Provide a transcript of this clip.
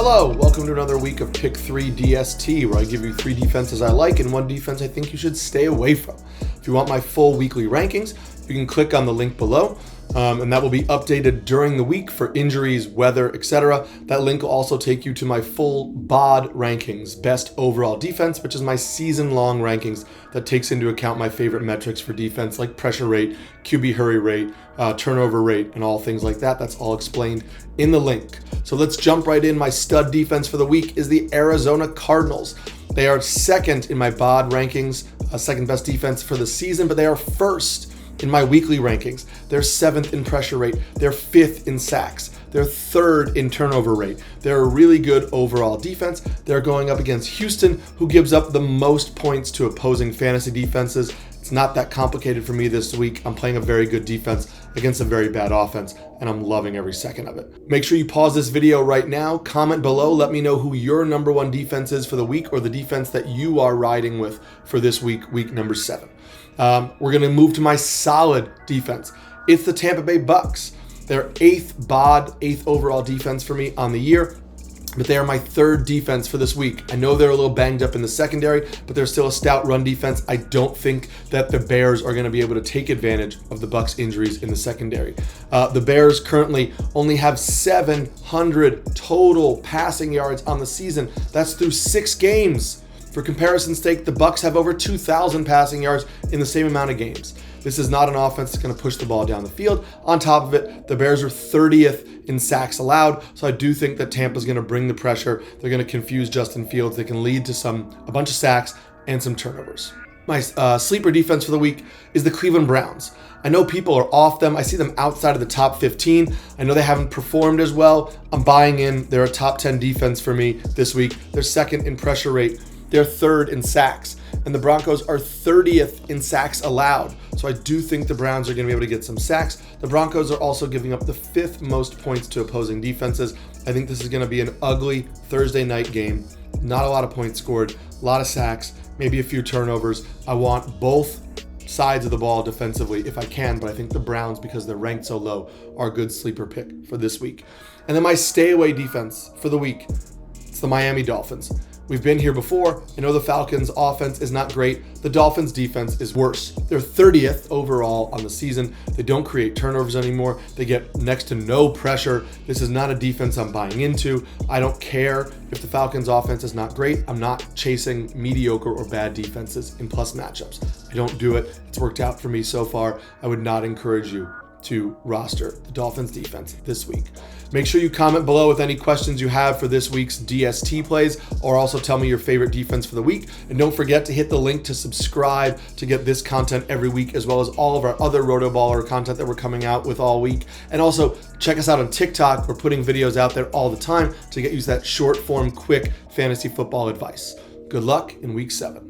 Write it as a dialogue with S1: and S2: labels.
S1: Hello, welcome to another week of Pick 3 DST, where I give you 3 defenses I like and 1 defense I think you should stay away from. If you want my full weekly rankings, you can click on the link below, and that will be updated during the week for injuries, weather, etc. That link will also take you to my full BOD rankings, best overall defense, which is my season-long rankings that takes into account my favorite metrics for defense, like pressure rate, QB hurry rate, turnover rate, and all things like that. That's all explained in the link. So let's jump right in. My stud defense for the week is the Arizona Cardinals. They are second in my BOD rankings, second best defense for the season, but they are first in my weekly rankings. They're 7th in pressure rate. They're 5th in sacks. They're 3rd in turnover rate. They're a really good overall defense. They're going up against Houston, who gives up the most points to opposing fantasy defenses. It's not that complicated for me this week. I'm playing a very good defense against a very bad offense, and I'm loving every second of it. Make sure you pause this video right now, comment below, let me know who your number 1 defense is for the week, or the defense that you are riding with for this week, week number 7. We're going to move to my solid defense. It's the Tampa Bay Bucks. They're 8th BOD, 8th overall defense for me on the year, but they are my 3rd defense for this week. I know they're a little banged up in the secondary, but they're still a stout run defense. I don't think that the Bears are going to be able to take advantage of the Bucks' injuries in the secondary. The Bears currently only have 700 total passing yards on the season. That's through 6 games. For comparison's sake, the Bucks have over 2,000 passing yards in the same amount of games. This is not an offense that's going to push the ball down the field. On top of it, the Bears are 30th in sacks allowed, so I do think that Tampa's going to bring the pressure. They're going to confuse Justin Fields. They can lead to a bunch of sacks and some turnovers. My sleeper defense for the week is the Cleveland Browns. I know people are off them. I see them outside of the top 15. I know they haven't performed as well. I'm buying in. They're a top 10 defense for me this week. They're 2nd in pressure rate. They're 3rd in sacks, and the Broncos are 30th in sacks allowed. So I do think the Browns are going to be able to get some sacks. The Broncos are also giving up the 5th most points to opposing defenses. I think this is going to be an ugly Thursday night game. Not a lot of points scored, a lot of sacks, maybe a few turnovers. I want both sides of the ball defensively if I can, but I think the Browns, because they're ranked so low, are a good sleeper pick for this week. And then my stay away defense for the week, it's the Miami Dolphins. We've been here before. I know the Falcons' offense is not great. The Dolphins' defense is worse. They're 30th overall on the season. They don't create turnovers anymore. They get next to no pressure. This is not a defense I'm buying into. I don't care if the Falcons' offense is not great. I'm not chasing mediocre or bad defenses in plus matchups. I don't do it. It's worked out for me so far. I would not encourage you to roster the Dolphins defense this week. Make sure you comment below with any questions you have for this week's DST plays, or also tell me your favorite defense for the week. And don't forget to hit the link to subscribe to get this content every week, as well as all of our other RotoBaller content that we're coming out with all week. And also check us out on TikTok. We're putting videos out there all the time to get you that short form, quick fantasy football advice. Good luck in week 7.